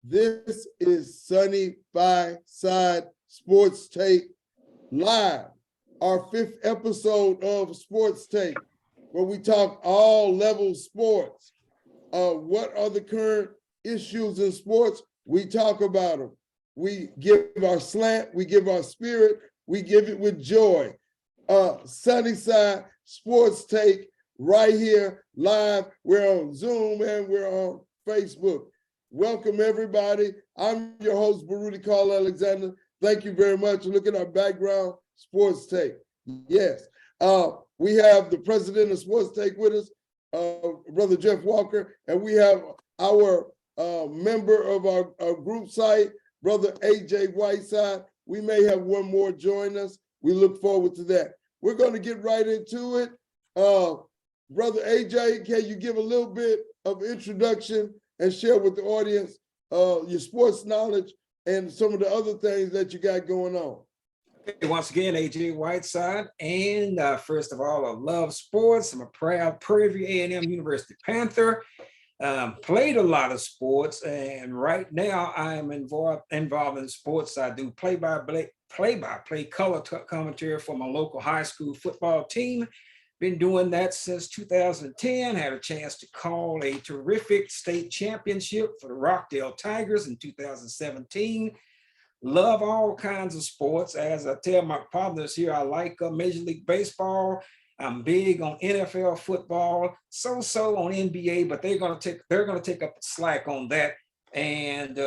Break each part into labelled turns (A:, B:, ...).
A: This is Sunny by Side Sports Take Live, our fifth episode of Sports Take, where we talk all level sports. What are the current issues in sports? We talk about them. We give our slant, we give our spirit, we give it with joy. Sunnyside Sports Take right here live. We're on Zoom and we're on Facebook. Welcome everybody. I'm your host, Baruti Carl Alexander. Thank you very much. Look at our background, Sports Take. Yes. We have the president of Sports Take with us, Brother Jeff Walker, and we have our member of our group site, Brother AJ Whiteside. We may have one more join us. We look forward to that. We're going to get right into it. Brother AJ, can you give a little bit of introduction and share with the audience your sports knowledge and some of the other things that you got going on?
B: Okay, once again, AJ Whiteside, and first of all, I love sports. I'm a proud Prairie View A&M University Panther. Played a lot of sports, and right now I am involved in sports. I do play-by-play color commentary for my local high school football team. Been doing that since 2010. Had a chance to call a terrific state championship for the Rockdale Tigers in 2017. Love all kinds of sports. As I tell my partners here, I like Major League Baseball. I'm big on NFL football, so on NBA, but they're gonna take up the slack on that. And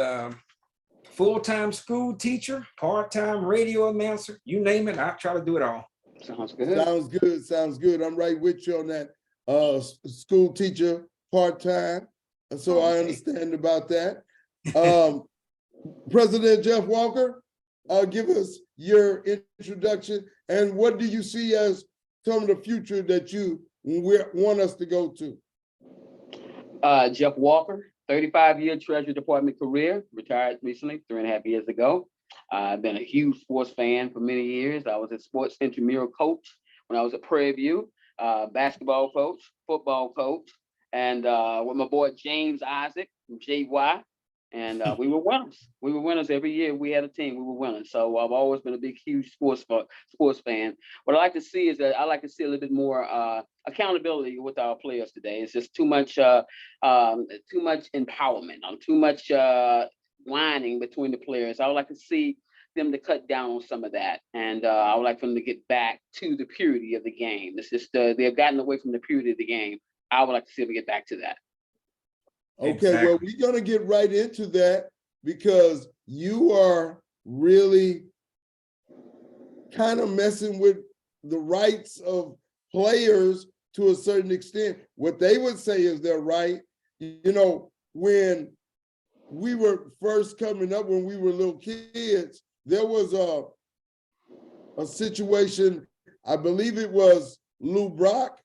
B: full-time school teacher, part-time radio announcer, you name it, I try to do it all.
C: Sounds good.
A: Sounds good. I'm right with you on that. School teacher, part-time. So I understand about that. President Jeff Walker, give us your introduction and what do you see as some of the future that you want us to go to?
C: Jeff Walker, 35-year Treasury Department career, retired recently, 3.5 years ago. I've been a huge sports fan for many years. I was a sports intramural coach when I was at Prairie View, basketball coach, football coach, and with my boy James Isaac from JY. And we were winners. We were winners every year. We had a team. We were winners. So I've always been a big, huge sports fan. What I like to see is that I like to see a little bit more accountability with our players today. It's just too much empowerment, too much whining between the players. I would like to see them to cut down on some of that, and I would like for them to get back to the purity of the game. It's just they've gotten away from the purity of the game. I would like to see them get back to that.
A: Okay,
B: exactly.
A: Well, we're going to get right into that because you are really kind of messing with the rights of players to a certain extent. What they would say is their right. You know, when we were first coming up, when we were little kids, there was a situation, I believe it was Lou Brock.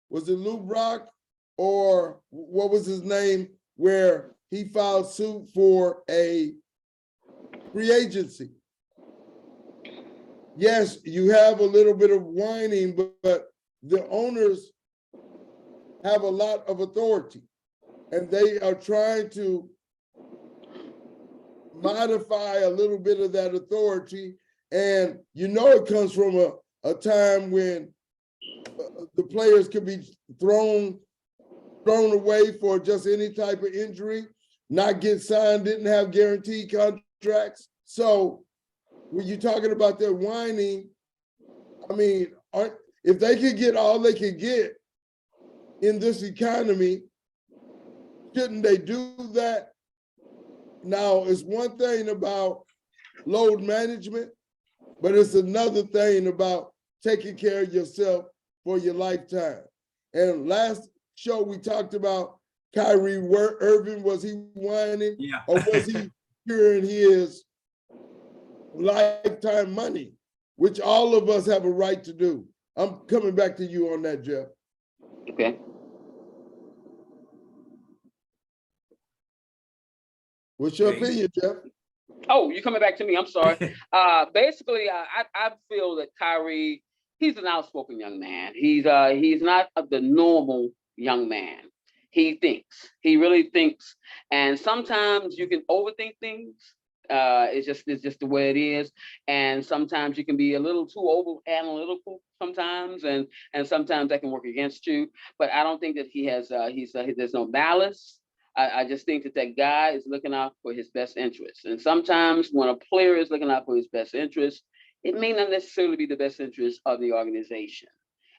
A: Was it Lou Brock or what was his name? Where he filed suit for a free agency. Yes, you have a little bit of whining, but the owners have a lot of authority and they are trying to modify a little bit of that authority. And you know it comes from a time when the players could be thrown away for just any type of injury, not get signed, didn't have guaranteed contracts. So when you're talking about their whining, I mean, if they could get all they could get in this economy, shouldn't they do that? Now, it's one thing about load management, but it's another thing about taking care of yourself for your lifetime. And last show we talked about Kyrie Irving. Was he whining?
B: Yeah.
A: Or was he securing his lifetime money, which all of us have a right to do? I'm coming back to you on that, Jeff.
C: Okay.
A: What's your opinion, Jeff?
C: Oh, you're coming back to me. I'm sorry. Basically, I feel that Kyrie, he's an outspoken young man. He's not the normal young man. He thinks. He really thinks. And sometimes you can overthink things. It's just the way it is. And sometimes you can be a little too over analytical sometimes, and sometimes that can work against you. But I don't think that he has there's no malice. I just think that that guy is looking out for his best interests. And sometimes when a player is looking out for his best interests, it may not necessarily be the best interest of the organization.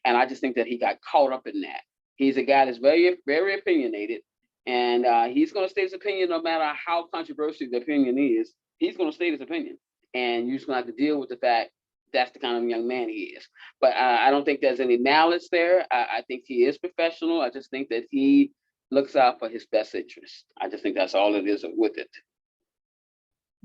C: And I just think that he got caught up in that. He's a guy that's very, very opinionated, and he's going to state his opinion no matter how controversial the opinion is. He's going to state his opinion, and you're just going to have to deal with the fact that's the kind of young man he is. But I don't think there's any malice there. I think he is professional. I just think that he looks out for his best interest. I just think that's all it is with it.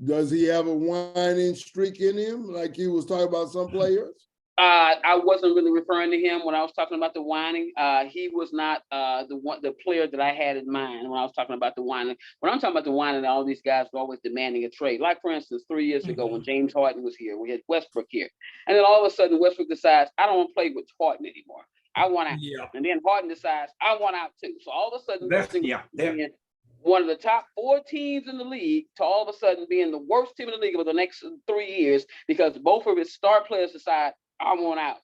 A: Does he have a whining streak in him, like he was talking about some players?
C: I wasn't really referring to him when I was talking about the whining. He was not the player that I had in mind when I was talking about the whining. When I'm talking about the whining, all these guys were always demanding a trade. Like, for instance, 3 years ago when James Harden was here, we had Westbrook here. And then all of a sudden, Westbrook decides, I don't want to play with Harden anymore. I want out.
B: Yeah.
C: And then Harden decides, I want out too. So all of a sudden,
B: That's
C: one of the top 4 teams in the league to all of a sudden being the worst team in the league over the next 3 years because both of its star players decide, I want out.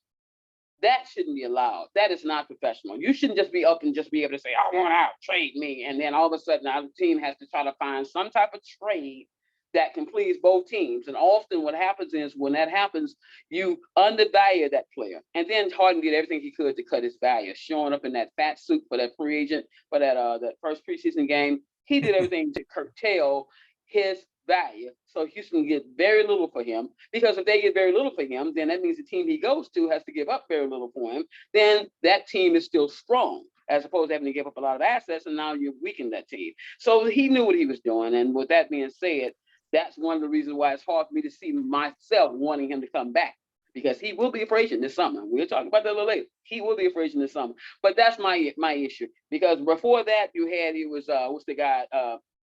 C: That shouldn't be allowed. That is not professional. You shouldn't just be up and just be able to say, I want out, trade me. And then all of a sudden, our team has to try to find some type of trade that can please both teams. And often what happens is when that happens, you undervalue that player. And then Harden did everything he could to cut his value, showing up in that fat suit for that free agent, for that first preseason game. He did everything to curtail his value. So Houston get very little for him, because if they get very little for him, then that means the team he goes to has to give up very little for him. Then that team is still strong, as opposed to having to give up a lot of assets, and now you weaken that team. So he knew what he was doing. And with that being said, that's one of the reasons why it's hard for me to see myself wanting him to come back, because he will be a free agent this summer. We'll talk about that a little later. He will be a free agent this summer. But that's my issue, because before that, he was what's the guy?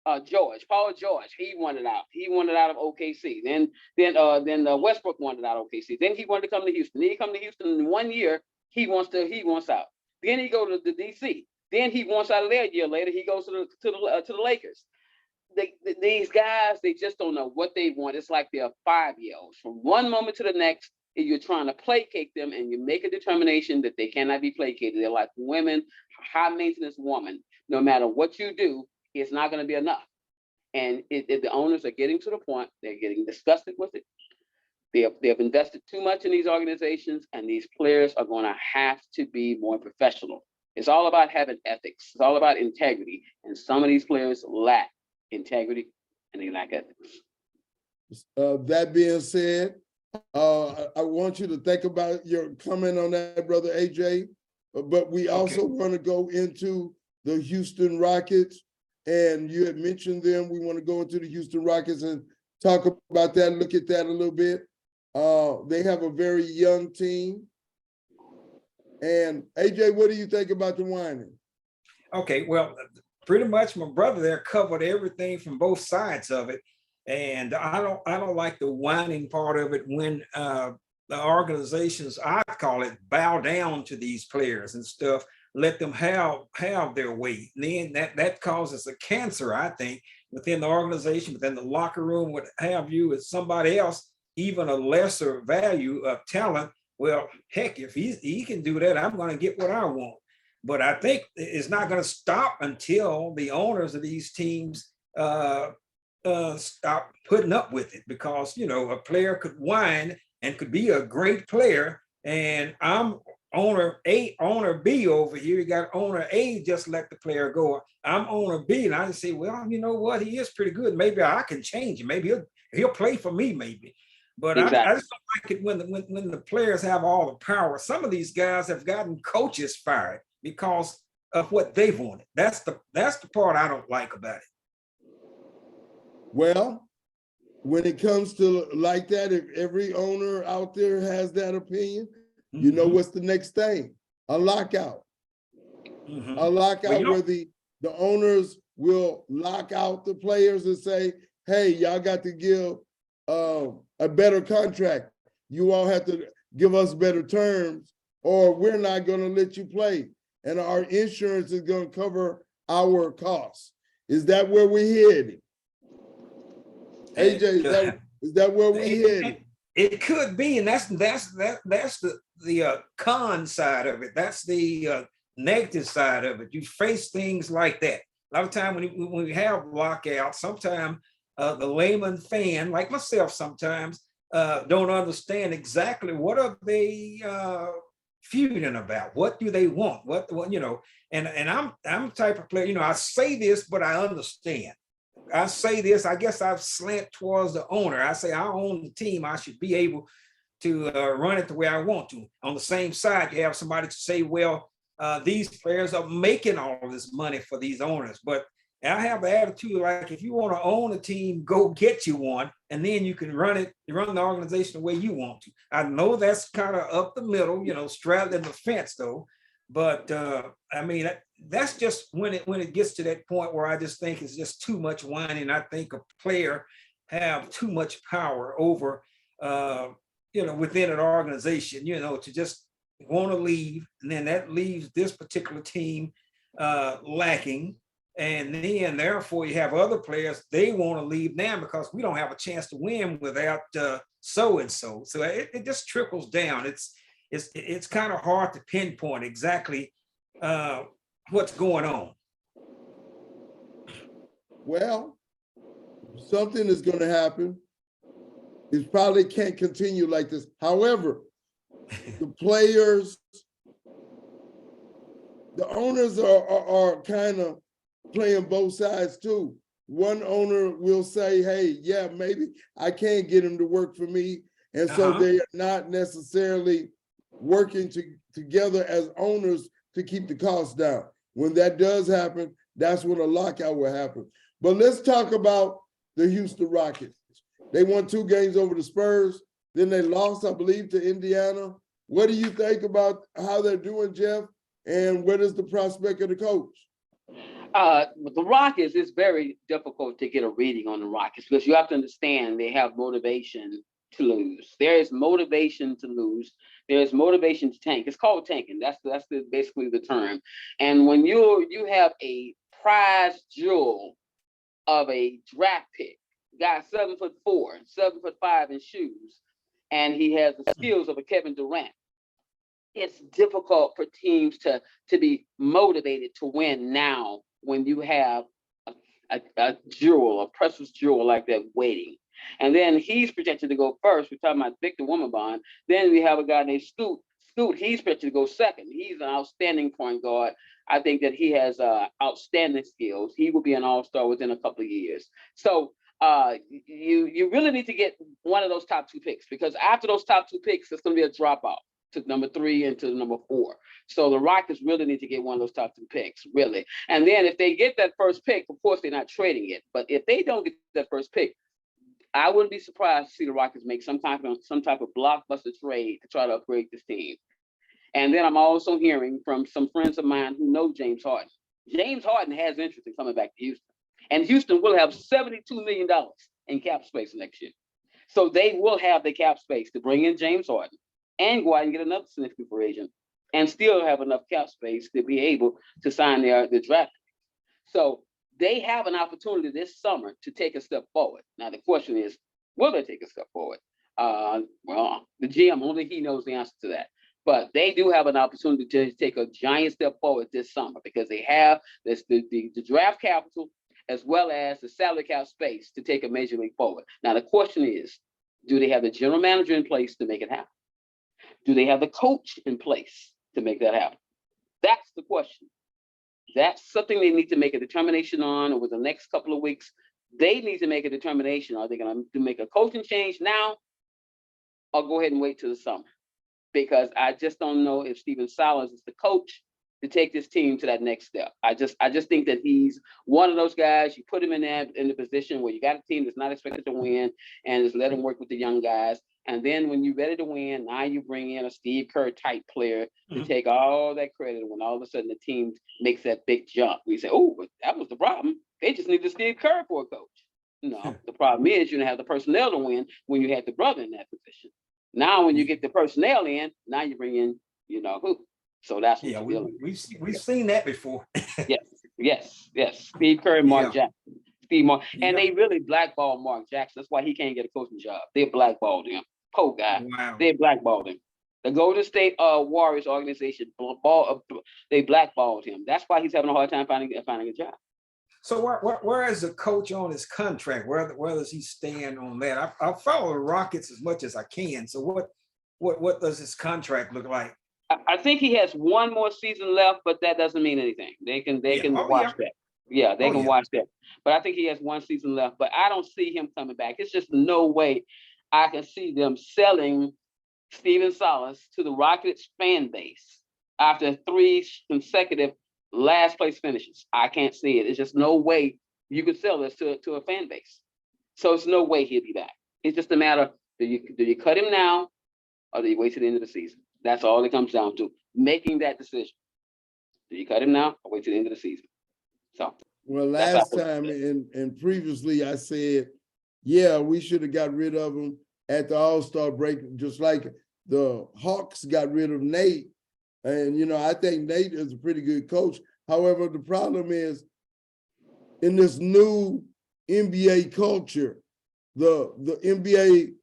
C: Paul George. He wanted out. He wanted out of OKC. Then Westbrook wanted out of OKC. Then he wanted to come to Houston. Then he come to Houston in 1 year. He wants out. Then he go to the DC. Then he wants out of there a year later. He goes to the Lakers. These guys, they just don't know what they want. It's like they're 5-year-olds. From one moment to the next, you're trying to placate them, and you make a determination that they cannot be placated. They're like women, high maintenance woman. No matter what you do, it's not going to be enough. And the owners are getting to the point, they're getting disgusted with it. They have invested too much in these organizations, and these players are going to have to be more professional. It's all about having ethics. It's all about integrity. And some of these players lack integrity, and they lack ethics.
A: That being said, I want you to think about your comment on that, brother AJ, but we also want to go into the Houston Rockets, and you had mentioned them. We want to go into the Houston Rockets and talk about that, look at that a little bit. They have a very young team. And AJ, what do you think about the whining?
B: Okay, well, pretty much my brother there covered everything from both sides of it. And I don't like the whining part of it when the organizations, I call it, bow down to these players and stuff, let them have their way. And then that causes a cancer, I think, within the organization, within the locker room, what have you, is somebody else, even a lesser value of talent. Well, heck, if he can do that, I'm going to get what I want. But I think it's not going to stop until the owners of these teams stop putting up with it, because, you know, a player could whine and could be a great player, and I'm owner A, owner B over here. You got owner A just let the player go. I'm owner B, and I just say, well, you know what, he is pretty good. Maybe I can change him. Maybe he'll play for me, maybe. But exactly. I just don't like it when the players have all the power. Some of these guys have gotten coaches fired because of what they wanted. That's the part I don't like about it.
A: Well, when it comes to like that, if every owner out there has that opinion, you know what's the next thing? A lockout. A lockout where the owners will lock out the players and say, hey, y'all got to give a better contract. You all have to give us better terms, or we're not going to let you play. And our insurance is going to cover our costs. Is that where we're heading? AJ, is that where we're heading?
B: It could be, and that's the con side of it. That's the negative side of it. You face things like that. A lot of time when we have lockouts, sometimes the layman fan, like myself, sometimes don't understand exactly what are they feuding about. What do they want? What you know? And I'm the type of player. You know, I say this, but I understand. I say this, I guess I slant towards the owner. I say I own the team. I should be able to run it the way I want to. On the same side, you have somebody to say, well, these players are making all this money for these owners. But I have the attitude like, if you want to own a team, go get you one, and then you can run the organization the way you want to. I know that's kind of up the middle, you know, straddling the fence though. But I mean, that's just when it gets to that point where I just think it's just too much whining. I think a player have too much power over, you know, within an organization, you know, to just want to leave. And then that leaves this particular team lacking. And then therefore you have other players, they want to leave now because we don't have a chance to win without so-and-so. So it just trickles down. It's kind of hard to pinpoint exactly what's going on.
A: Well, something is going to happen. It probably can't continue like this. However, the players, the owners are kind of playing both sides too. One owner will say, hey, yeah, maybe I can't get him to work for me. And so they are not necessarily working together as owners to keep the costs down. When that does happen, that's when a lockout will happen. But let's talk about the Houston Rockets. They won 2 games over the Spurs. Then they lost, I believe, to Indiana. What do you think about how they're doing, Jeff? And what is the prospect of the coach?
C: The Rockets, it's very difficult to get a reading on the Rockets because you have to understand they have motivation to lose. There is motivation to lose. There is motivation to tank. It's called tanking. That's basically the term. And when you have a prize jewel of a draft pick, guy 7'4", 7'5" in shoes, and he has the skills of a Kevin Durant, it's difficult for teams to be motivated to win now when you have a jewel, a precious jewel like that waiting. And then he's projected to go first. We're talking about Victor Wembanyama. Then we have a guy named Scoot. Scoot, he's projected to go second. He's an outstanding point guard. I think that he has outstanding skills. He will be an all-star within a couple of years. So you really need to get one of those top 2 picks, because after those top 2 picks, it's going to be a dropout to number 3 and to number 4. So the Rockets really need to get one of those top 2 picks, really. And then if they get that first pick, of course, they're not trading it. But if they don't get that first pick, I wouldn't be surprised to see the Rockets make some type of blockbuster trade to try to upgrade this team. And then I'm also hearing from some friends of mine who know James Harden. James Harden has interest in coming back to Houston. And Houston will have $72 million in cap space next year. So they will have the cap space to bring in James Harden and go out and get another significant free agent and still have enough cap space to be able to sign the draft. So they have an opportunity this summer to take a step forward. Now, the question is, will they take a step forward? Well, the GM, only he knows the answer to that. But they do have an opportunity to take a giant step forward this summer because they have the draft capital as well as the salary cap space to take a major leap forward. Now, the question is, do they have the general manager in place to make it happen? Do they have the coach in place to make that happen? That's the question. That's something they need to make a determination on over the next couple of weeks. They need to make a determination. Are they going to make a coaching change now or go ahead and wait till the summer? Because I just don't know if Stephen Silas is the coach to take this team to that next step. I just think that he's one of those guys. You put him in the position where you got a team that's not expected to win and just let him work with the young guys. And then when you're ready to win, now you bring in a Steve Kerr type player to take all that credit. When all of a sudden the team makes that big jump, we say, oh, but that was the problem. They just needed Steve Kerr for a coach. No, the problem is you don't have the personnel to win when you had the brother in that position. Now, when you get the personnel in, now you bring in, you know who. So that's what
B: we've seen that before.
C: Yes. Yes, Steve Kerr, Mark
B: Yeah.
C: Jackson, Steve Mark, and
B: Yeah.
C: they really blackballed Mark Jackson. That's why he can't get a coaching job. They blackballed him. Poor guy.
B: Wow.
C: They blackballed him. The Golden State Warriors organization they blackballed him. That's why he's having a hard time finding a job.
B: So where is the coach on his contract? Where does he stand on that? I follow the Rockets as much as I can. So what does his contract look like?
C: I think he has one more season left, but that doesn't mean anything. They can watch that. Yeah, they can watch that. But I think he has one season left. But I don't see him coming back. It's just no way I can see them selling Steven Silas to the Rockets fan base after 3 consecutive last place finishes. I can't see it. It's just no way you could sell this to a fan base. So it's no way he'll be back. It's just a matter of do you cut him now or do you wait till the end of the season? That's all it comes down to, making that decision. Do you cut him now or wait till the end of the season? So
A: well, last time and previously I said, yeah, we should have got rid of him at the All-Star break, just like the Hawks got rid of Nate. And, I think Nate is a pretty good coach. However, the problem is in this new NBA culture, the NBA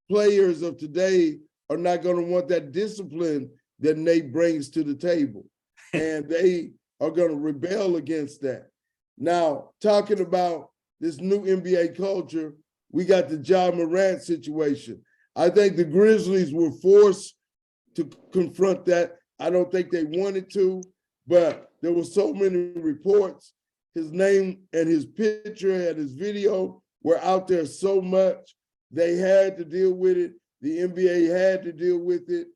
A: players of today are not going to want that discipline that Nate brings to the table. And they are going to rebel against that. Now, talking about this new NBA culture, we got the Ja Morant situation. I think the Grizzlies were forced to confront that. I don't think they wanted to, but there were so many reports. His name and his picture and his video were out there so much. They had to deal with it. The NBA had to deal with it.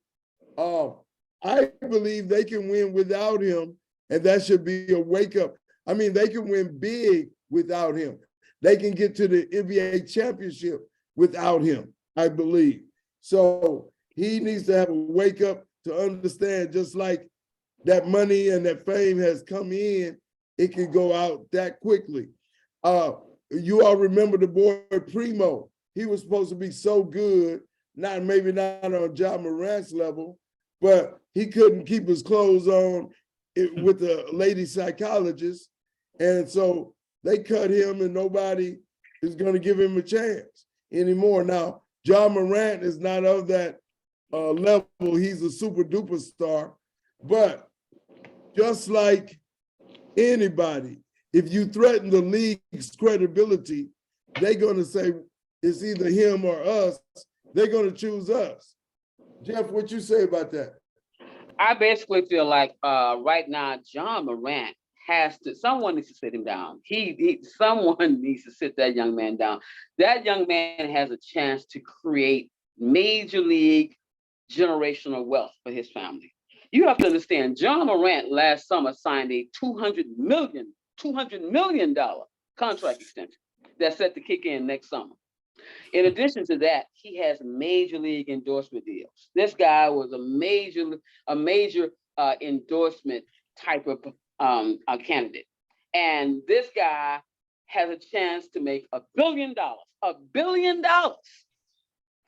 A: I believe they can win without him, and that should be a wake up. I mean, they can win big without him. They can get to the NBA championship without him, I believe. So he needs to have a wake up to understand, just like that money and that fame has come in, it can go out that quickly. You all remember the boy Primo. He was supposed to be so good, maybe not on Ja Morant's level, but he couldn't keep his clothes on with the lady psychologist. And so they cut him and nobody is going to give him a chance anymore. Now, Ja Morant is not of that level. He's a super duper star. But just like anybody, if you threaten the league's credibility, they're going to say it's either him or us. They're going to choose us. Jeff, what you say about that?
C: I basically feel like right now, Ja Morant someone needs to sit him down. Someone needs to sit that young man down. That young man has a chance to create major league generational wealth for his family. You have to understand, Ja Morant last summer signed a $200 million contract extension that's set to kick in next summer. In addition to that, he has major league endorsement deals. This guy was a major endorsement type of candidate. And this guy has a chance to make $1 billion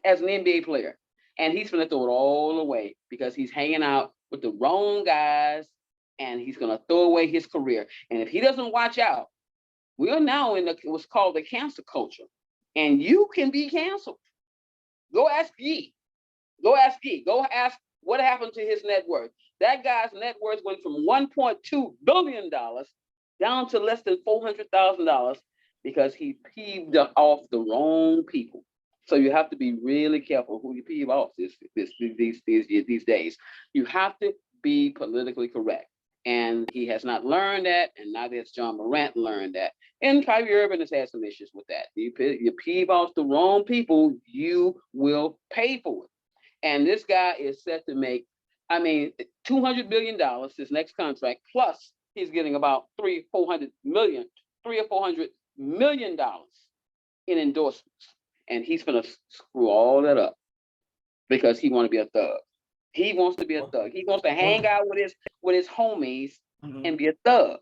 C: as an NBA player. And he's going to throw it all away because he's hanging out with the wrong guys and he's going to throw away his career. And if he doesn't watch out, we are now in what's called the cancel culture. And you can be canceled. Go ask Yee. Go ask what happened to his net worth. That guy's net worth went from $1.2 billion down to less than $400,000 because he peeved off the wrong people. So you have to be really careful who you peeve off these days. You have to be politically correct. And he has not learned that, and now there's Ja Morant learned that. And Kyrie Irving has had some issues with that. You peeve off the wrong people, you will pay for it. And this guy is set to make, $200 billion, his next contract, plus he's getting about $300 or $400 million in endorsements. And he's gonna screw all that up because he wants to be a thug. He wants to be a thug. He wants to hang out with his homies and be a thug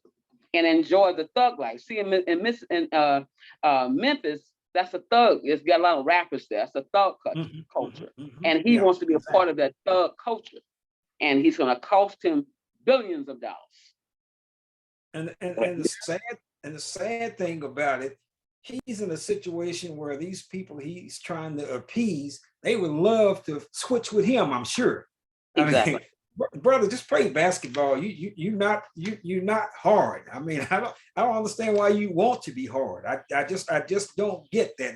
C: and enjoy the thug life. See, in Memphis, that's a thug. It's got a lot of rappers there. That's a thug culture. And he wants to be a part of that thug culture. And he's going to cost him billions of dollars.
B: And the sad thing about it, he's in a situation where these people he's trying to appease, they would love to switch with him, I'm sure.
C: Exactly.
B: I mean, brother, just play basketball. You're not hard. I mean, I don't understand why you want to be hard. I just don't get that.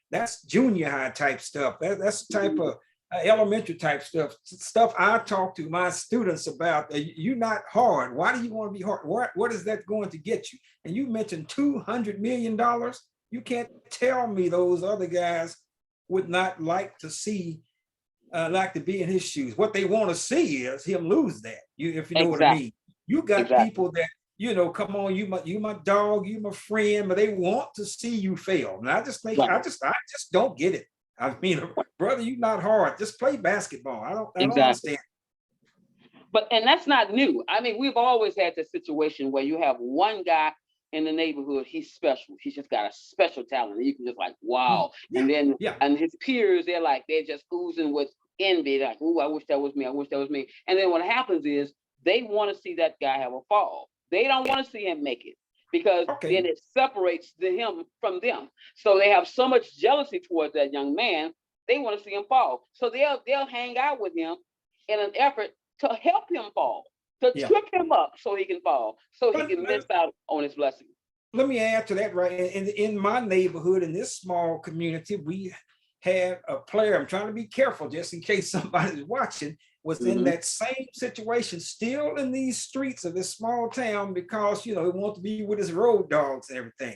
B: That's junior high type stuff. That's the type of elementary type stuff I talk to my students about. You're not hard. Why do you want to be hard? What is that going to get you? And you mentioned $200 million. You can't tell me those other guys would not like to see, like to be in his shoes. What they want to see is him lose that. If you know what I mean. You got people that, come on, you my dog, you my friend, but they want to see you fail. And I just think I just don't get it. I mean, brother, you're not hard. Just play basketball. I don't understand.
C: And that's not new. I mean, we've always had this situation where you have one guy in the neighborhood, he's special. He's just got a special talent. And you can just like, wow. And then and his peers, they're just oozing with envy, like, oh, I wish that was me. I wish that was me. And then what happens is they want to see that guy have a fall. They don't want to see him make it, because then it separates him from them. So they have so much jealousy towards that young man. They want to see him fall. So they'll hang out with him in an effort to help him fall, to trip him up so he can fall, so he can miss out on his blessing.
B: Let me add to that, right? In my neighborhood, in this small community, we had a player. I'm trying to be careful just in case somebody's watching, was in that same situation, still in these streets of this small town, because he wanted to be with his road dogs and everything.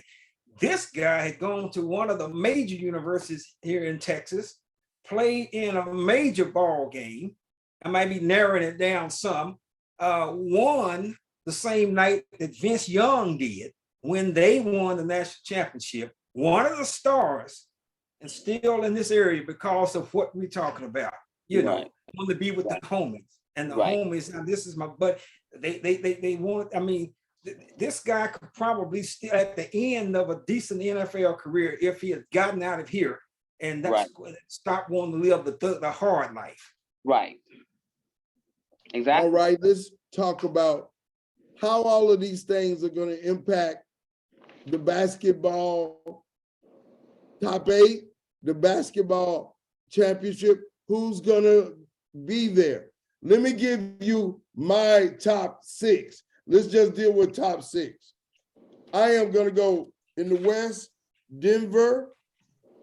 B: This guy had gone to one of the major universities here in Texas, played in a major ball game. I might be narrowing it down some. Won the same night that Vince Young did when they won the national championship. One of the stars, and still in this area because of what we're talking about. Want to be with the homies, and the homies. And this is but they want. I mean, this guy could probably still at the end of a decent NFL career if he had gotten out of here and stop wanting to live the hard life.
C: Right. Exactly.
A: All right, let's talk about how all of these things are going to impact the basketball top 8, the basketball championship. Who's going to be there? Let me give you my top 6. Let's just deal with top 6. I am going to go in the West, Denver.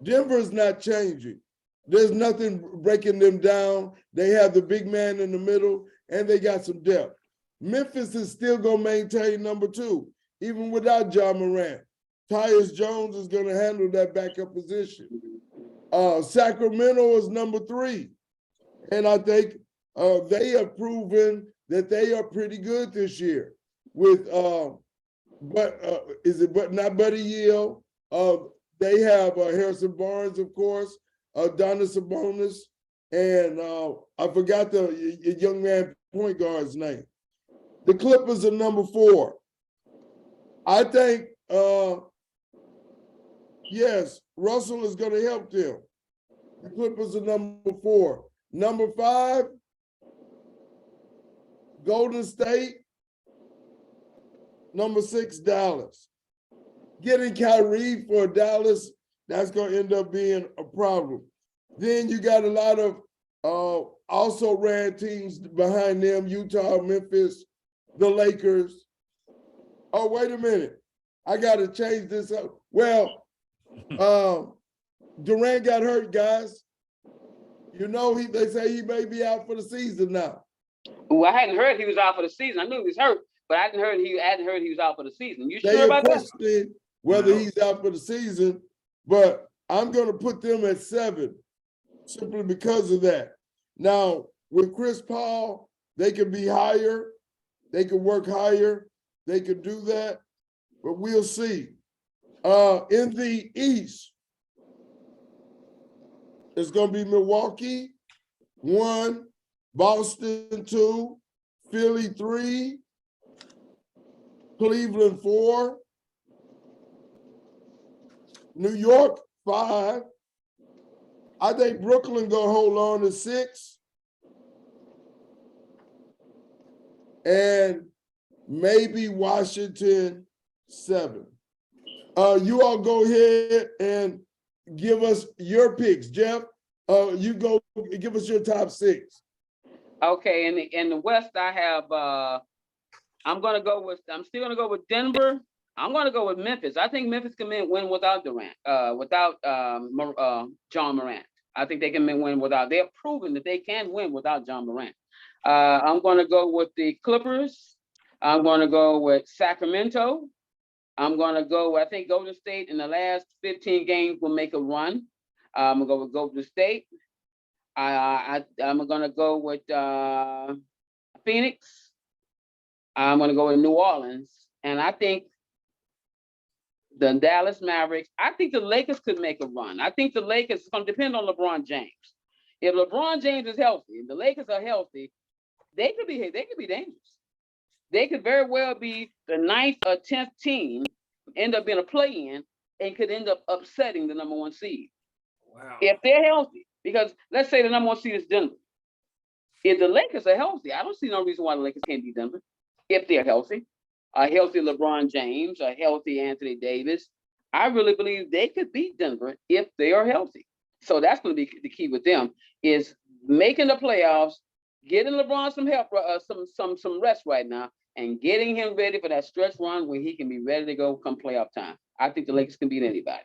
A: Denver's not changing. There's nothing breaking them down. They have the big man in the middle, and they got some depth. Memphis is still going to maintain number 2, even without John Morant. Tyus Jones is going to handle that backup position. Sacramento is number 3. And I think they have proven that they are pretty good this year with, not Buddy Yield. They have Harrison Barnes, of course, Donis Sabonis, and I forgot the young man point guard's name. The Clippers are number 4. I think, yes, Russell is going to help them. The Clippers are number 4. Number 5, Golden State. Number 6, Dallas. Getting Kyrie for Dallas, that's going to end up being a problem. Then you got a lot of also ran teams behind them: Utah, Memphis, the Lakers. Oh, wait a minute. I got to change this up. Well, Durant got hurt, guys. They say he may be out for the season now.
C: Well, I hadn't heard he was out for the season. I knew he was hurt, but I hadn't heard he was out for the season. You sure about that?
A: They questioned whether he's out for the season, but I'm going to put them at 7 simply because of that. Now, with Chris Paul, they can be higher. They can work higher. They can do that, but we'll see. In the East, it's going to be Milwaukee, 1, Boston, 2, Philly, 3, Cleveland, 4, New York, 5. I think Brooklyn going to hold on to 6. And maybe Washington 7. You all go ahead and give us your picks. Jeff, you go give us your top 6.
C: Okay, in the West, I have I'm still gonna go with Denver. I'm gonna go with Memphis. I think Memphis can win without Durant, without John Morant. I think they can win without. They're proven that they can win without John Morant. I'm gonna go with the Clippers. I'm gonna go with Sacramento. I'm gonna go. I think Golden State in the last 15 games will make a run. I'm gonna go with Golden State. I'm gonna go with Phoenix. I'm gonna go with New Orleans, and I think the Dallas Mavericks. I think the Lakers could make a run. I think the Lakers is gonna depend on LeBron James. If LeBron James is healthy, if the Lakers are healthy, they could be dangerous. They could very well be the 9th or 10th team, end up being a play-in, and could end up upsetting the number 1 seed.
B: Wow.
C: If they're healthy. Because let's say the number 1 seed is Denver. If the Lakers are healthy, I don't see no reason why the Lakers can't beat Denver. If they're healthy, a healthy LeBron James, a healthy Anthony Davis, I really believe they could beat Denver if they are healthy. So that's going to be the key with them, is making the playoffs, getting LeBron some help, some rest right now, and getting him ready for that stretch run where he can be ready to go come playoff time. I think the Lakers can beat anybody.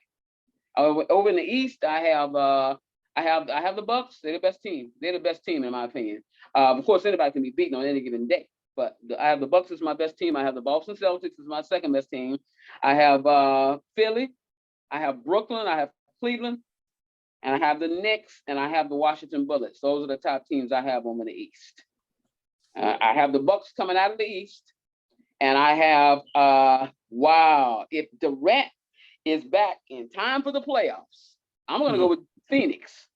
C: Over in the East, I have the Bucks. They're the best team. They're the best team in my opinion. Of course, anybody can be beaten on any given day. But I have the Bucks as my best team. I have the Boston Celtics as my second best team. I have Philly. I have Brooklyn. I have Cleveland. And I have the Knicks. And I have the Washington Bullets. Those are the top teams I have over in the East. I have the Bucks coming out of the East. And I have, if Durant is back in time for the playoffs, I'm going to go with Phoenix.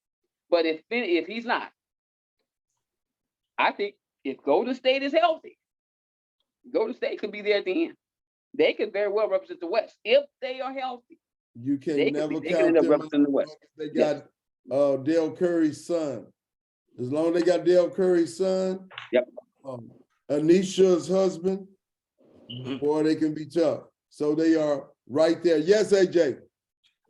C: But if he's not, I think if Golden State is healthy, Golden State could be there at the end. They could very well represent the West if they are healthy.
A: You can
C: They
A: never
C: can
A: count
C: end up
A: them
C: representing the West.
A: They got Dale Curry's son. As long as they got Dale Curry's son,
C: Yep.
A: Anisha's husband, boy, they can be tough. So they are right there. Yes, AJ.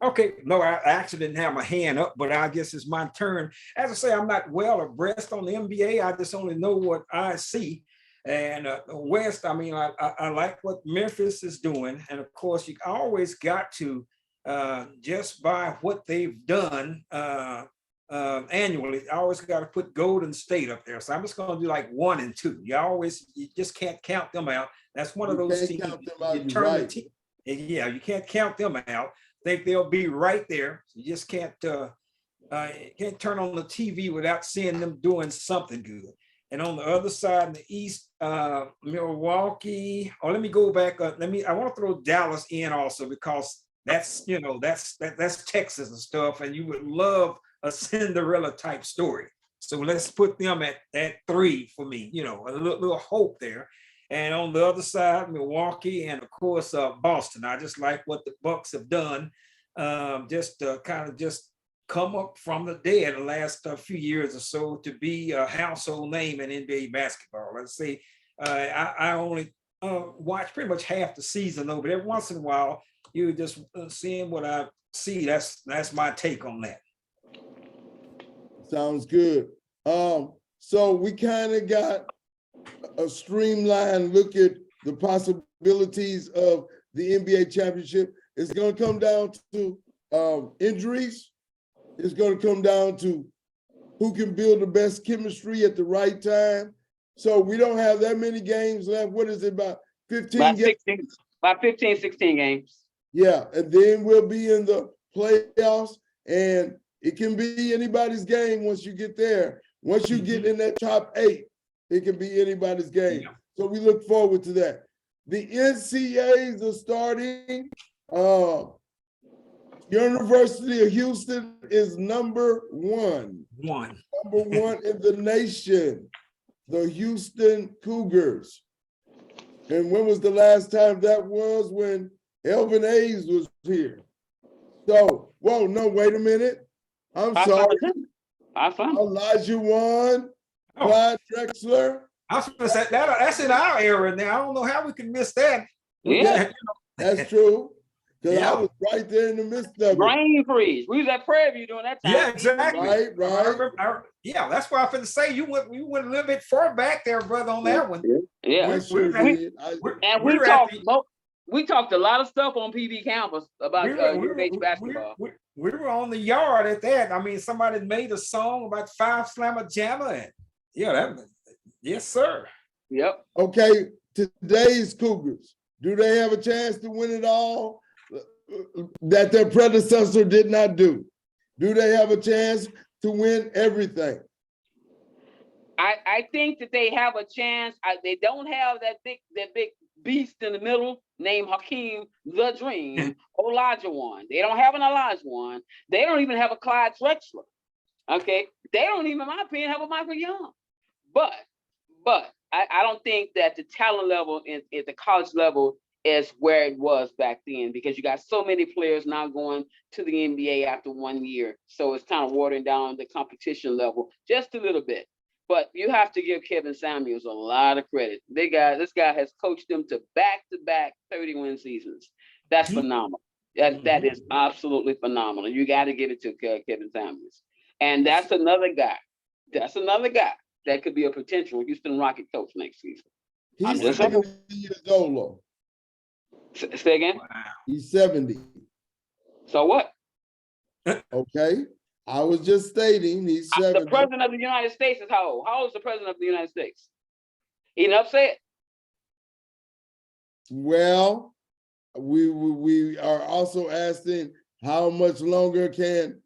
B: Okay, no, I actually didn't have my hand up, but I guess it's my turn. As I say, I'm not well abreast on the NBA. I just only know what I see. And West, I mean, I like what Memphis is doing. And of course, you always got to, just by what they've done annually, I always got to put Golden State up there. So I'm just going to do like 1 and 2. You just can't count them out. That's one of those teams. Yeah, you can't count them out. Think they'll be right there. You just can't turn on the TV without seeing them doing something good. And on the other side in the East, Milwaukee. Let me go back up. I want to throw Dallas in also because that's Texas and stuff, and you would love a Cinderella type story. So let's put them at 3 for me. A little hope there. And on the other side, Milwaukee, and of course, Boston. I just like what the Bucks have done, just come up from the dead the last few years or so to be a household name in NBA basketball. Let's say I only watch pretty much half the season, though, but every once in a while, you're just seeing what I see. That's my take on that.
A: Sounds good. So we kind of got a streamlined look at the possibilities of the NBA championship. It's going to come down to injuries. It's going to come down to who can build the best chemistry at the right time. So we don't have that many games left. What is it, about 15 games?
C: About 15, 16 games.
A: Yeah, and then we'll be in the playoffs, and it can be anybody's game once you get there. Once you get in that top 8, it can be anybody's game. Yeah. So we look forward to that. The NCAAs are starting. University of Houston is number 1. Number 1 in the nation, the Houston Cougars. And when was the last time that was? When Elvin Hayes was here. So, wait a minute. I'm sorry. Elijah Wan, Clyde Drexler.
B: I was gonna say that's in our era now. I don't know how we can miss that.
C: Yeah.
A: That's true. Because I
B: Yeah.
A: was right there in the midst of it.
C: Brain freeze. We was at Prairie View during that time.
B: Yeah, exactly.
A: Right.
B: Yeah, that's why I'm finna say you went a little bit far back there, brother, on that one.
C: Yeah.
A: We sure did.
C: And we talked a lot of stuff on PV campus about UH basketball.
B: We were on the yard at that. I mean, somebody made a song about Five Slammer Jammer, and yes, sir.
C: Yep.
A: Okay, today's Cougars, do they have a chance to win it all that their predecessor did not do? Do they have a chance to win everything?
C: I think that they have a chance. They don't have that big beast in the middle named Hakeem the Dream Olajuwon. They don't have an Olajuwon. They don't even have a Clyde Drexler. Okay, they don't even, in my opinion, have a Michael Young. But I don't think that the talent level at the college level is where it was back then, because you got so many players now going to the NBA after 1 year. So it's kind of watering down the competition level just a little bit. But you have to give Kevin Samuels a lot of credit. This guy has coached them to back-to-back 30-win seasons. That's phenomenal. That is absolutely phenomenal. You got to give it to Kevin Samuels. And that's another guy. That could be a potential Houston Rocket coach next season.
A: He's 70 years old, though.
C: Say again?
B: Wow.
A: He's 70.
C: So what?
A: Okay. I was just stating he's 70.
C: The president of the United States is how old? How old is the president of the United States? Enough said.
A: Well, we are also asking how much longer can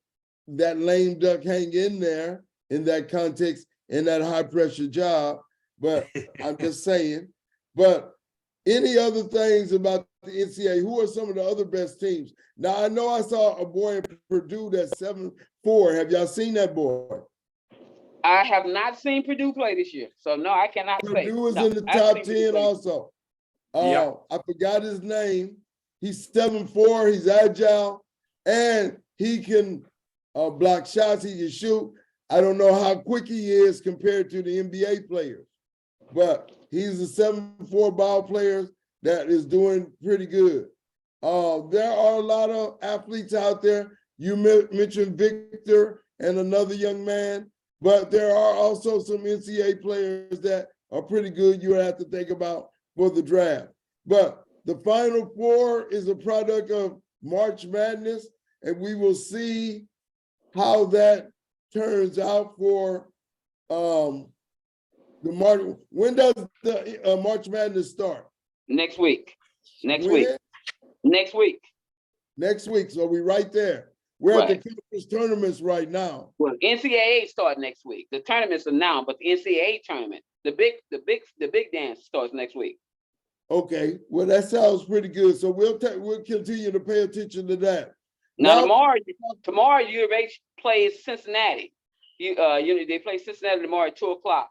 A: that lame duck hang in there in that context, in that high pressure job. But I'm just saying. But any other things about the NCAA? Who are some of the other best teams? Now, I know I saw a boy at Purdue that's 7'4". Have y'all seen that boy?
C: I have not seen Purdue play this year. So, no, I cannot say.
A: Purdue is in the top 10 also. I forgot his name. He's 7'4". He's agile. And he can block shots. He can shoot. I don't know how quick he is compared to the NBA players. But he's a 7'4" ball player that is doing pretty good. There are a lot of athletes out there. You mentioned Victor and another young man, but there are also some NCAA players that are pretty good you have to think about for the draft. But the Final Four is a product of March Madness, and we will see how that turns out for the March. When does the March Madness start?
C: Next week. Next
A: When?
C: week. Next week.
A: Next week. So we right there. We're at the conference tournaments right now.
C: Well, NCAA start next week. The tournaments are now, but the NCAA tournament, the big dance starts next week.
A: Okay. Well, that sounds pretty good. So we'll continue to pay attention to that.
C: Now tomorrow U of H plays Cincinnati. They play Cincinnati tomorrow at 2:00.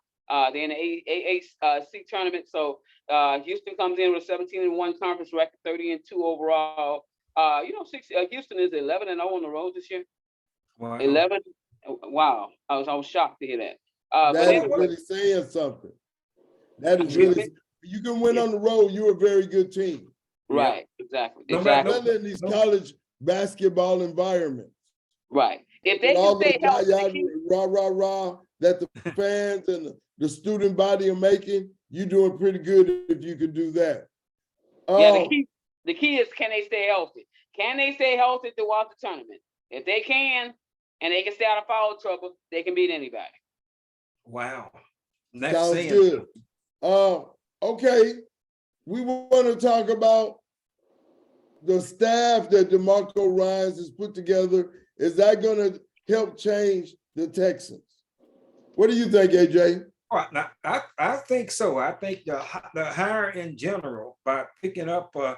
C: They're in the AAC tournament. So Houston comes in with a 17-1 conference record, 30-2 overall. Houston is 11-0 on the road this year.
B: Wow.
C: 11. Wow, I was shocked to hear that.
A: That is really saying something. That is really. You can win on the road. You're a very good team.
C: Right. Exactly.
A: Especially in these college basketball environments.
C: Right. If they can stay healthy,
A: rah that the fans and the student body are making, you're doing pretty good if you can do that.
C: The key is, can they stay healthy? Can they stay healthy throughout the tournament? If they can, and they can stay out of foul trouble, they can beat anybody.
B: Wow.
A: Sounds good. Okay. We want to talk about the staff that DeMarco Ryans has put together. Is that going to help change the Texans? What do you think, AJ?
B: Now, I think so. I think the hire in general, by picking up him,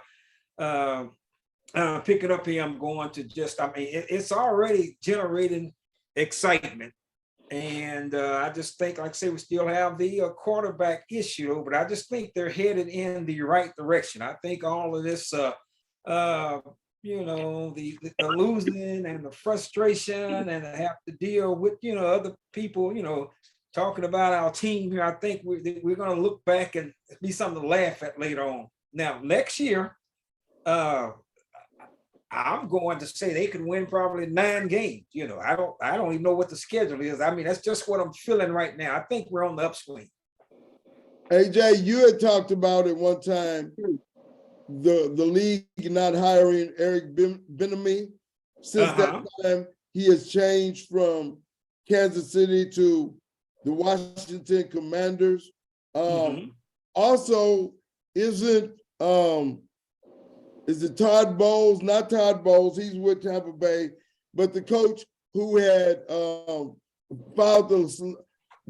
B: going to it's already generating excitement. And I just think, like I say, we still have the quarterback issue, but I just think they're headed in the right direction. I think all of this, the losing and the frustration and have to deal with, other people, talking about our team here, I think we're going to look back and be something to laugh at later on. Now, next year, I'm going to say they could win probably 9 games. You know, I don't even know what the schedule is. I mean, that's just what I'm feeling right now. I think we're on the upswing.
A: AJ, you had talked about it one time, the league not hiring Eric Bieniemy. Since that time, he has changed from Kansas City to the Washington Commanders. Also, is it Todd Bowles? Not Todd Bowles, he's with Tampa Bay, but the coach who had filed the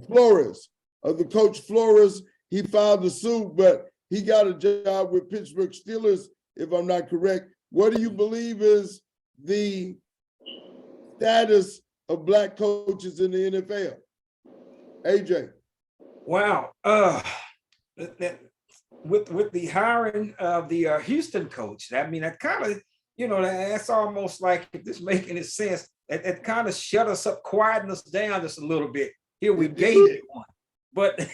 A: Flores, the coach Flores, he filed the suit, but he got a job with Pittsburgh Steelers, if I'm not correct. What do you believe is the status of Black coaches in the NFL? AJ.
B: Wow. With the hiring of the Houston coach, I mean, that kind of, you know, that's almost like, if this making any sense, it kind of shut us up, quieting us down just a little bit. Here we gave it one. But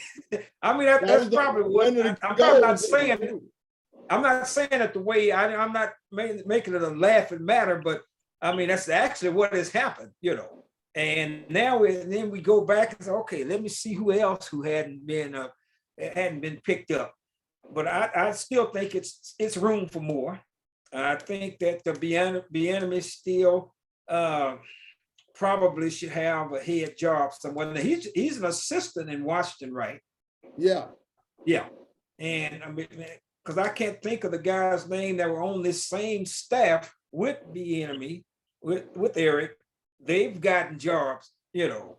B: I mean, that's probably what I'm not saying. I'm not saying it the way I'm not making it a laughing matter, but I mean, that's actually what has happened, you know. And now then we go back and say, okay, let me see who else who hadn't been picked up. But I still think it's room for more. I think that the Bieniemy still probably should have a head job somewhere. He's an assistant in Washington, right?
A: Yeah.
B: Yeah. And I mean, because I can't think of the guy's name that were on this same staff with Bieniemy, with Eric. They've gotten jobs, you know,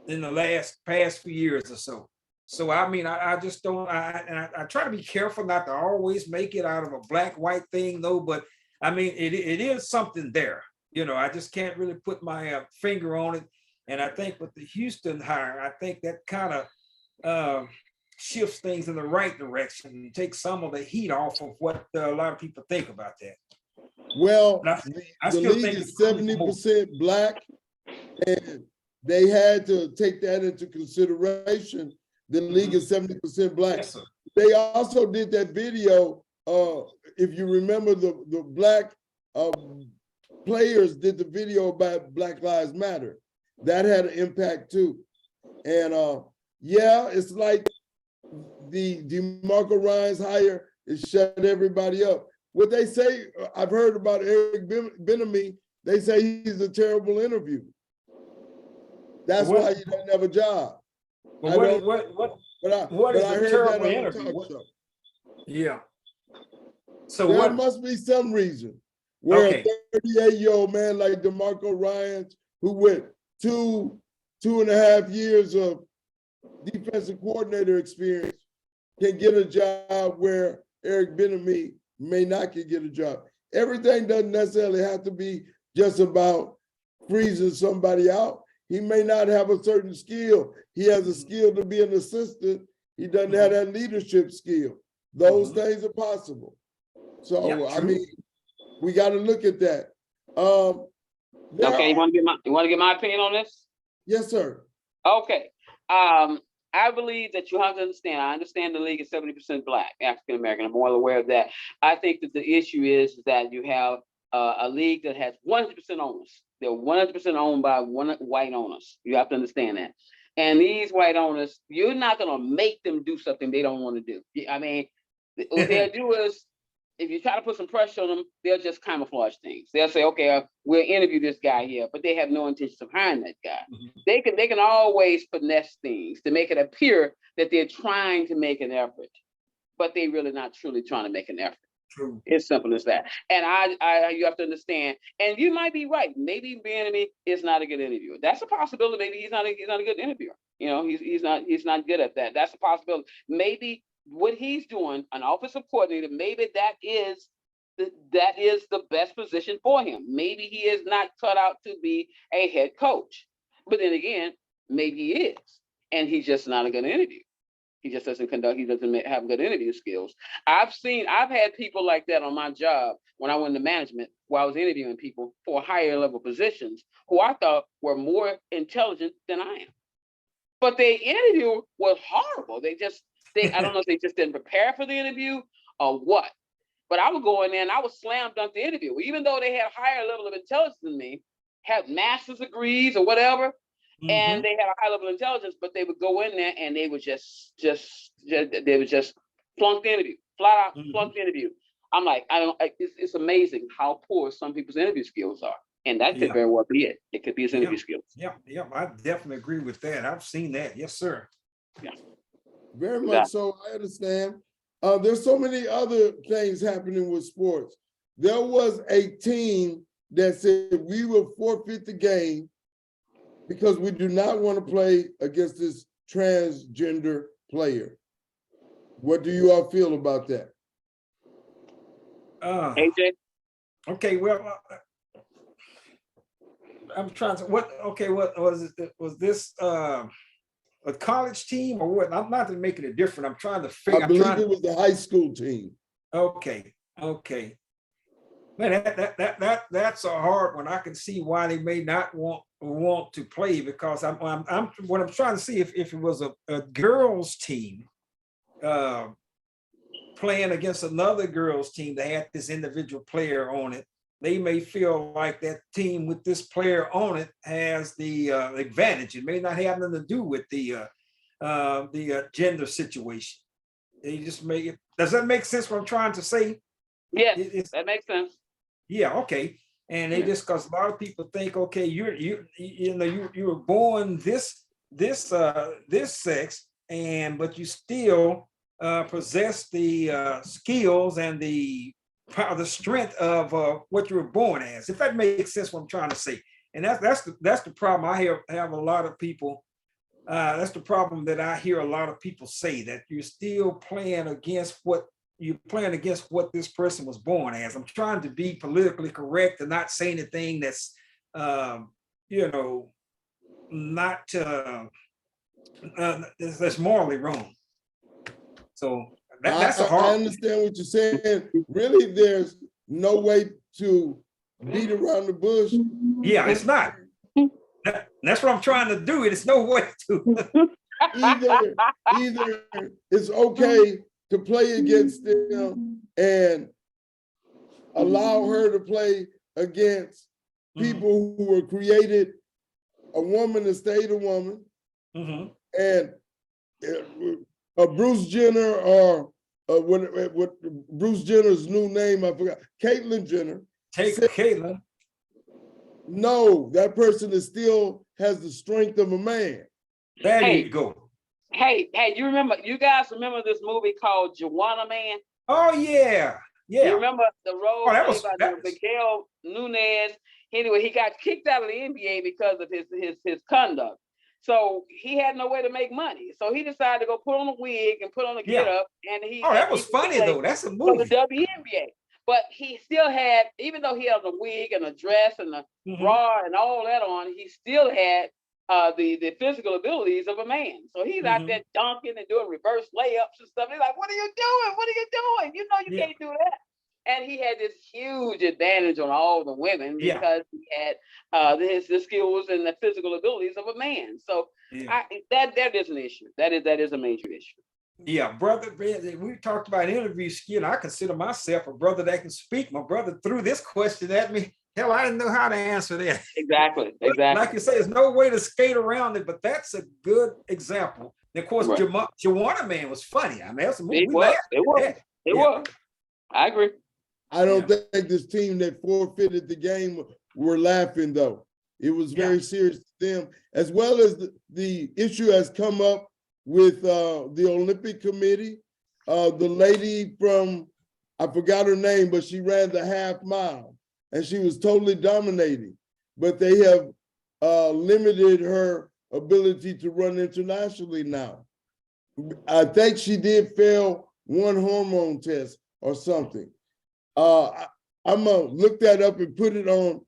B: in the past few years or so. So I mean, I just don't. I try to be careful not to always make it out of a black-white thing, though. But I mean, it is something there. You know, I just can't really put my finger on it. And I think with the Houston hire, I think that kind of shifts things in the right direction and takes some of the heat off of what a lot of people think about that.
A: Well,
B: I
A: the
B: still
A: league
B: think
A: is 70% Black, and they had to take that into consideration. The league is 70% Black.
B: Yes,
A: they also did that video. If you remember, the Black players did the video about Black Lives Matter. That had an impact too. And yeah, it's like the DeMarco Ryans hire is shut everybody up. What they say, I've heard about Eric Bieniemy, they say he's a terrible interview. That's why he doesn't have a job.
B: But what is a terrible interview? Yeah. So
A: there must be some reason where a 38-year-old man like DeMarco Ryans, who went two and a half years of defensive coordinator experience, can get a job where Eric Bieniemy may not get a job. Everything doesn't necessarily have to be just about freezing somebody out. He may not have a certain skill. He has a skill to be an assistant. He doesn't have that leadership skill. Those things are possible. So, yeah, I mean, we got to look at that.
C: Okay, you want to get my opinion on this?
A: Yes, sir.
C: Okay. I believe that you have to understand. I understand the league is 70% Black, African American. I'm well aware of that. I think that the issue is that you have a league that has 100% owners. They're 100% owned by white owners. You have to understand that. And these white owners, you're not going to make them do something they don't want to do. I mean, what they'll do is, if you try to put some pressure on them, they'll just camouflage things. They'll say, okay, we'll interview this guy here, but they have no intention of hiring that guy. They can always finesse things to make it appear that they're trying to make an effort, but they're really not truly trying to make an effort.
B: True.
C: It's simple as that. And you have to understand, and you might be right. Maybe Bieniemy is not a good interviewer. That's a possibility. Maybe he's not a good interviewer. You know, he's not good at that. That's a possibility. Maybe what he's doing, an offensive coordinator, maybe that is the best position for him. Maybe he is not cut out to be a head coach. But then again, maybe he is, and he's just not a good interviewer. He just doesn't have good interview skills. I've had people like that on my job when I went into management, where I was interviewing people for higher level positions who I thought were more intelligent than I am. but their interview was horrible. I don't know if they just didn't prepare for the interview or what. But I would go in there and I would slam dunk the interview, even though they had a higher level of intelligence than me, had master's degrees or whatever, and they had a high level of intelligence. But they would go in there and they would just flunk the interview, flat out flunk the interview. I'm like, it's amazing how poor some people's interview skills are, and that could very well be it. It could be his interview skills.
B: Yeah, I definitely agree with that. I've seen that. Yes, sir.
C: Yeah,
A: very much so. I understand. There's so many other things happening with sports. There was a team that said we will forfeit the game because we do not want to play against this transgender player. What do you all feel about that?
C: AJ?
B: Okay, well, I'm trying to, what was it? Was this a college team or what? I'm not making it different. I'm trying to figure.
A: I believe it was the high school team.
B: Okay. Man, that's a hard one. I can see why they may not want to play, because I'm what I'm trying to see if it was a girls team playing against another girls team that had this individual player on it, they may feel like that team with this player on it has the advantage. It may not have nothing to do with the gender situation. They just make it. Does that make sense? What I'm trying to say?
C: Yes, that makes sense.
B: Yeah. Okay. And they just, because a lot of people think, okay, you were born this sex, but you still possess the skills and the strength of what you were born as, if that makes sense what I'm trying to say. And that's the problem I have a lot of people, that's the problem that I hear a lot of people say, that you're still playing against what this person was born as. I'm trying to be politically correct and not say anything that's not that's morally wrong. So that's a hard.
A: I understand what you're saying. Really, there's no way to beat around the bush.
B: Yeah, it's not. That's what I'm trying to do. It's no way to.
A: either it's okay to play against them and allow her to play against people who were created a woman to stay the woman, and Bruce Jenner, or what Bruce Jenner's new name, I forgot, Caitlyn Jenner.
B: Caitlyn.
A: No, that person still has the strength of a man.
B: There you go.
C: Hey, you guys remember this movie called Juwanna Mann?
B: Oh yeah. You
C: remember the role played by Miguel Nunez? Anyway, he got kicked out of the NBA because of his conduct. So he had no way to make money. So he decided to go put on a wig and put on a getup. And that
B: was funny though. That's a movie.
C: For the WNBA. But he still had, even though he had a wig and a dress and a bra and all that on, he still had the physical abilities of a man. So he's out there dunking and doing reverse layups and stuff. He's like, what are you doing? What are you doing? You know you can't do that. And he had this huge advantage on all the women because he had the skills and the physical abilities of a man. So that is an issue. That is a major issue.
B: Yeah, brother, we talked about interview skill. I consider myself a brother that can speak. My brother threw this question at me. Hell, I didn't know how to answer that.
C: Exactly.
B: Like you say, there's no way to skate around it, but that's a good example. And of course, Juwanna Mann was funny. I mean, that's a movie.
C: It was. I agree.
A: I don't think this team that forfeited the game were laughing, though. It was very serious to them, as well as the issue has come up with the Olympic Committee. The lady from, I forgot her name, but she ran the half mile and she was totally dominating. But they have limited her ability to run internationally now. I think she did fail one hormone test or something. I'm gonna look that up and put it on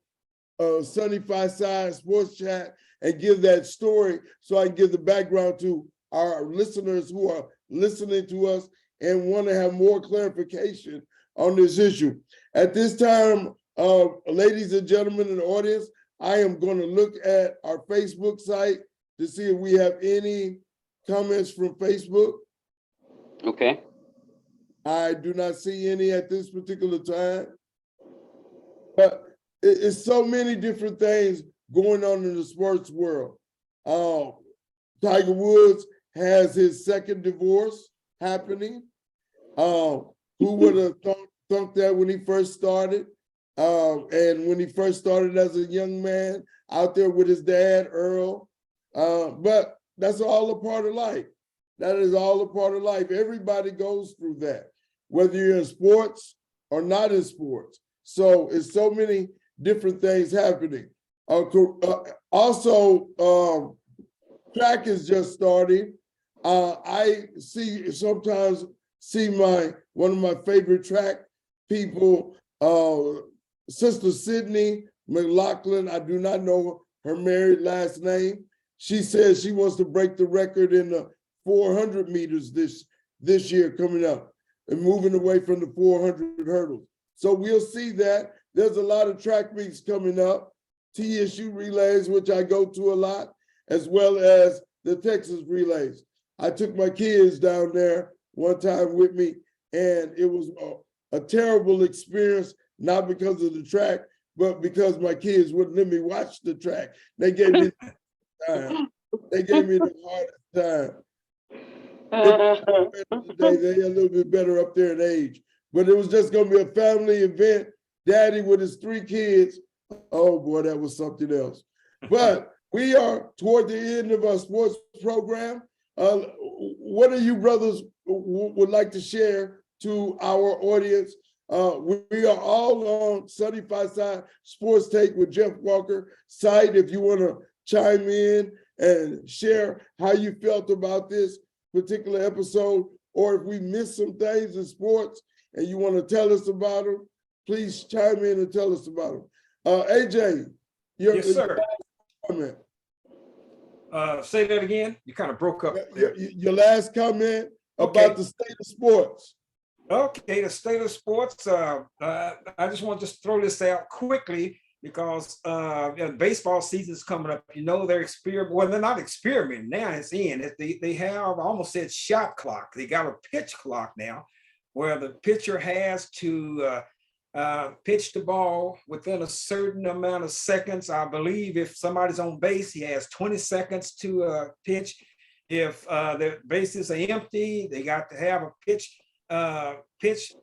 A: Sunny Side Sports Chat and give that story so I can give the background to our listeners who are listening to us and want to have more clarification on this issue. At this time, ladies and gentlemen in the audience, I am going to look at our Facebook site to see if we have any comments from Facebook.
C: Okay.
A: I do not see any at this particular time. But it's so many different things going on in the sports world. Tiger Woods has his second divorce happening. Who would have thought that when he first started? And when he first started as a young man out there with his dad, Earl. But that's all a part of life. That is all a part of life. Everybody goes through that, whether you're in sports or not in sports. So it's so many different things happening. Also, track is just starting. I sometimes see one of my favorite track people, Sister Sydney McLaughlin. I do not know her married last name. She says she wants to break the record in the 400 meters this year coming up and moving away from the 400 hurdles. So we'll see that. There's a lot of track meets coming up, TSU relays, which I go to a lot, as well as the Texas relays. I took my kids down there one time with me, and it was a terrible experience, not because of the track, but because my kids wouldn't let me watch the track. They gave me the time. They gave me the hardest time. They're a little bit better up there in age, but it was just going to be a family event. Daddy with his 3 kids. Oh boy, that was something else. But we are toward the end of our sports program. What do you brothers would like to share to our audience? We are all on Sunny Side Sportstake with Jeff Walker site. If you want to chime in and share how you felt about this particular episode, or if we missed some things in sports and you want to tell us about them, please chime in and tell us about them. AJ,
B: Yes, sir.
A: Comment.
B: Say that again. You kind of broke up there.
A: Your last comment
B: Okay.
A: about the state of sports.
B: Okay, the state of sports. I just want to just throw this out quickly because baseball season is coming up. You know, they're experimenting. Well, they're not experimenting now. It's in. They have, I almost said shot clock. They got a pitch clock now, where the pitcher has to pitch the ball within a certain amount of seconds. I believe if somebody's on base, he has 20 seconds to pitch. If the bases are empty, they got to have a pitch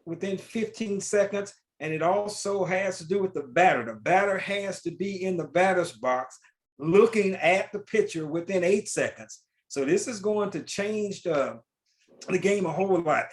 B: within 15 seconds. And it also has to do with the batter. The batter has to be in the batter's box looking at the pitcher within 8 seconds. So this is going to change the game a whole lot.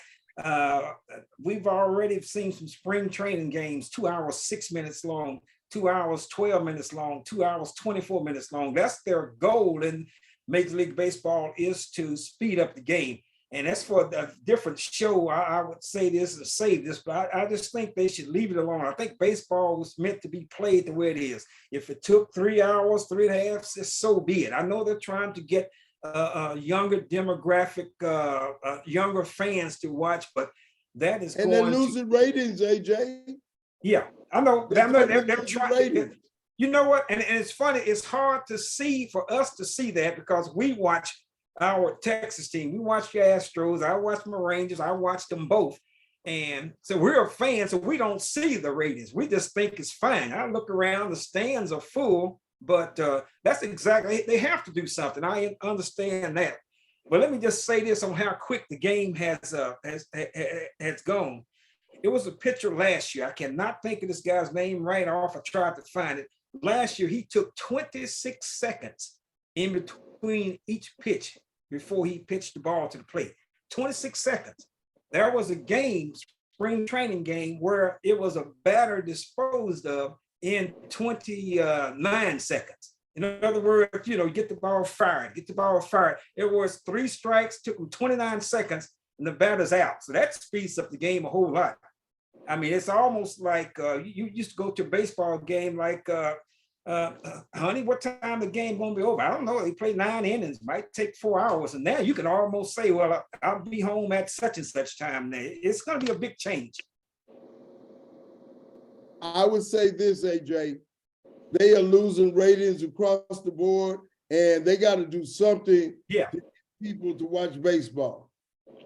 B: We've already seen some spring training games, 2 hours, 6 minutes long, 2 hours, 12 minutes long, 2 hours, 24 minutes long. That's their goal in Major League Baseball, is to speed up the game. And that's for a different show. I would say this and save this, but I just think they should leave it alone. I think baseball was meant to be played the way it is. If it took 3 hours, 3.5, so be it. I know they're trying to get a younger demographic, younger fans to watch, but that is
A: and they're losing ratings, AJ.
B: Yeah, I know. They're trying.
A: Ratings.
B: You know what? And it's funny. It's hard to see, for us to see that, because we watch our Texas team. We watch the Astros. I watch my Rangers. I watch them both. And so we're a fan, so we don't see the ratings. We just think it's fine. I look around, the stands are full, but that's exactly, they have to do something. I understand that. But let me just say this on how quick the game has gone. It was a pitcher last year. I cannot think of this guy's name right off. I tried to find it. Last year, he took 26 seconds in between each pitch before he pitched the ball to the plate. 26 seconds. There was a game, spring training game, where it was a batter disposed of in 29 seconds. In other words, you get the ball fired, It was 3 strikes, took him 29 seconds, and the batter's out. So that speeds up the game a whole lot. I mean, it's almost like you used to go to a baseball game like, honey, what time the game gonna be over? I don't know. They play 9 innings, might take 4 hours. And now you can almost say, well, I'll be home at such and such time. It's gonna be a big change.
A: I would say this, AJ, they are losing ratings across the board. and they got to do something
B: Yeah.
A: to get people to watch baseball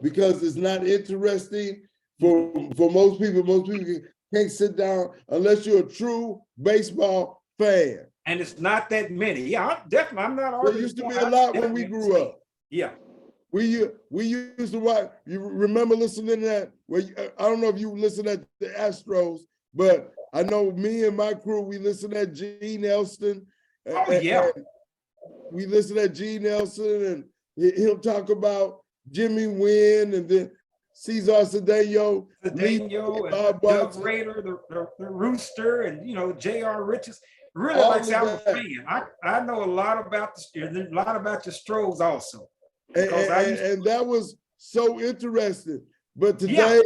A: because it's not interesting for most people. Most people can't sit down unless you're a true baseball fan.
B: And it's not that many. Yeah, I'm not
A: There
B: arguing.
A: used to be a lot when we grew up.
B: Yeah.
A: We used to watch. You remember listening to that? Well, I don't know if you listened to the Astros, but I know me and my crew, we listened to Gene Nelson.
B: Oh, yeah.
A: We listened to Gene Nelson, and he'll talk about Jimmy Wynn, and then Cesar Cedeno,
B: and Doug Rader, the Rooster, and J.R. Richards. Really,
A: all
B: like I said, I'm a
A: of that.
B: fan. I know a lot about your Stros also.
A: And that was so interesting. But today,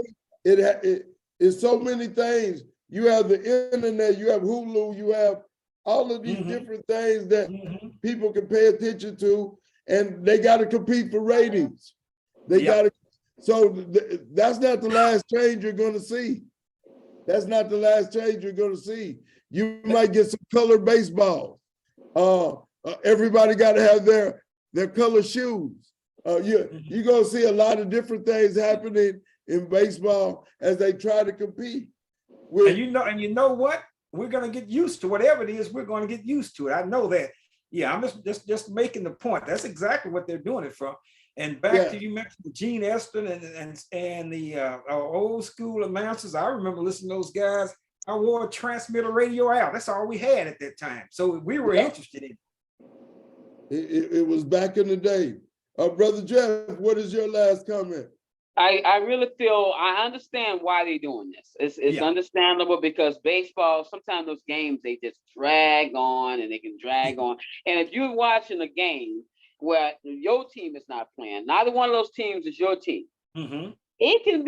A: it's so many things. You have the internet, you have Hulu, you have all of these different things that people can pay attention to, and they got to compete for ratings. They got to. So that's not the last change you're going to see. That's not the last change you're going to see. You might get some color baseball. Everybody got to have their color shoes. You're going to see a lot of different things happening in baseball as they try to compete.
B: And you know what? We're going to get used to whatever it is. We're going to get used to it. I know that. Yeah, I'm just making the point. That's exactly what they're doing it from. And back to, you mentioned Gene Eston and the old school announcers. I remember listening to those guys. I wore a transmitter radio out. That's all we had at that time. So we were interested in
A: it. It was back in the day. Brother Jeff, what is your last comment?
C: I really feel I understand why they're doing this. It's understandable because baseball, sometimes those games, they just drag on and they can drag on. And if you're watching a game where your team is not playing, neither one of those teams is your team. It can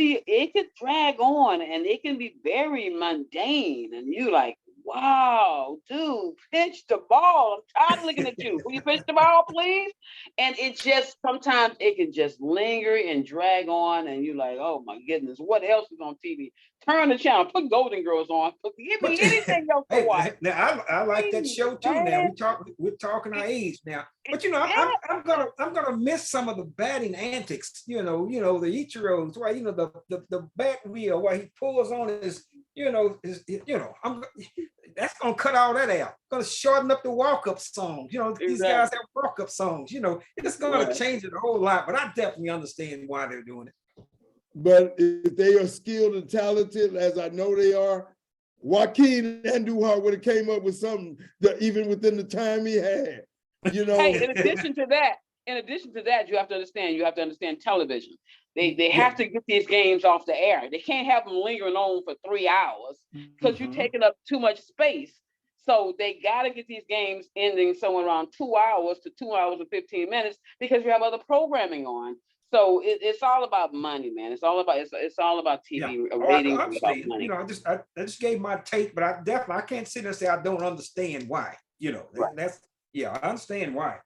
C: drag on and it can be very mundane. And you like, wow, dude, pitch the ball. I'm tired of looking at you. Will you pitch the ball, please? And it just, sometimes it can just linger and drag on. And you're like, oh my goodness, what else is on TV? Turn the channel, put Golden Girls on. Give me anything else to watch.
B: Now I like that show too. Now we're talking our age now. But I'm gonna miss some of the batting antics. The Ichiro's, why the bat wheel, why he pulls on his, that's gonna cut all that out. Gonna shorten up the walk-up songs. These guys have walk-up songs. It's gonna change it a whole lot. But I definitely understand why they're doing it.
A: But if they are skilled and talented, as I know they are, Joaquin Andujar would have came up with something that even within the time he had.
C: Hey, in addition to that, you have to understand television. They have to get these games off the air. They can't have them lingering on for 3 hours because you're taking up too much space. So they got to get these games ending somewhere around 2 hours to 2 hours and 15 minutes because you have other programming on. So it's all about money, man. It's all about TV ratings.
B: I understand. Money. I just gave my take, but I can't sit there and say I don't understand why. I understand why.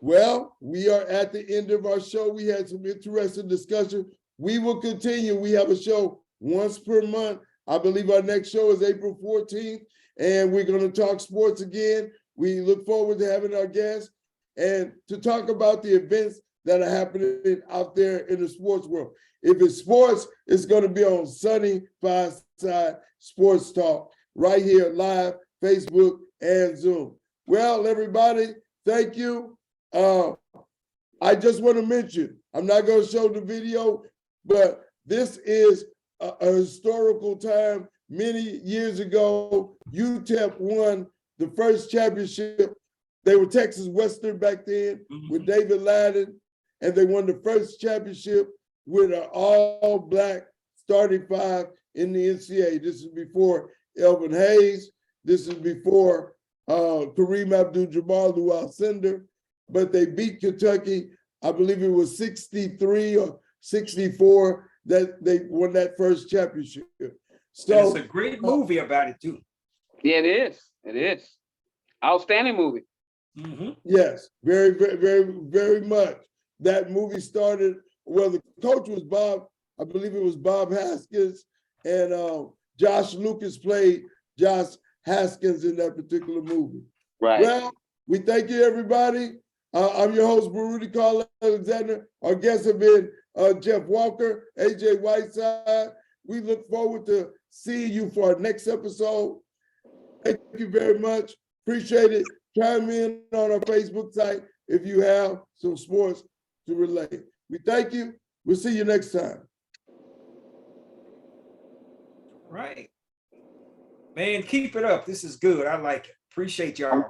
A: Well, we are at the end of our show. We had some interesting discussion. We will continue. We have a show once per month. I believe our next show is April 14th, and we're going to talk sports again. We look forward to having our guests and to talk about the events that are happening out there in the sports world. If it's sports, it's going to be on Sunny Fireside Sports Talk right here live, Facebook and Zoom. Well, everybody, thank you. I just want to mention, I'm not going to show the video, but this is a historical time. Many years ago, UTEP won the first championship. They were Texas Western back then with David Ladden, and they won the first championship with an all-black starting five in the NCAA. This is before Elvin Hayes. This is before Kareem Abdul-Jabbar, Lou Alcindor. But they beat Kentucky. I believe it was 63 or 64 that they won that first championship. So
B: and it's a great movie about it too.
C: Yeah, it is. It is. Outstanding movie.
A: Yes, very, very, very, very much. That movie started, well, the coach was Bob, I believe it was Bob Haskins, and Josh Lucas played Josh Haskins in that particular movie.
C: Right.
A: Well, We thank you, everybody. I'm your host, Baruti Carl Alexander. Our guests have been Jeff Walker, AJ Whiteside. We look forward to seeing you for our next episode. Thank you very much. Appreciate it. Chime in on our Facebook site if you have some sports to relate. We thank you. We'll see you next time.
B: Right. Man, keep it up. This is good. I like it. Appreciate y'all.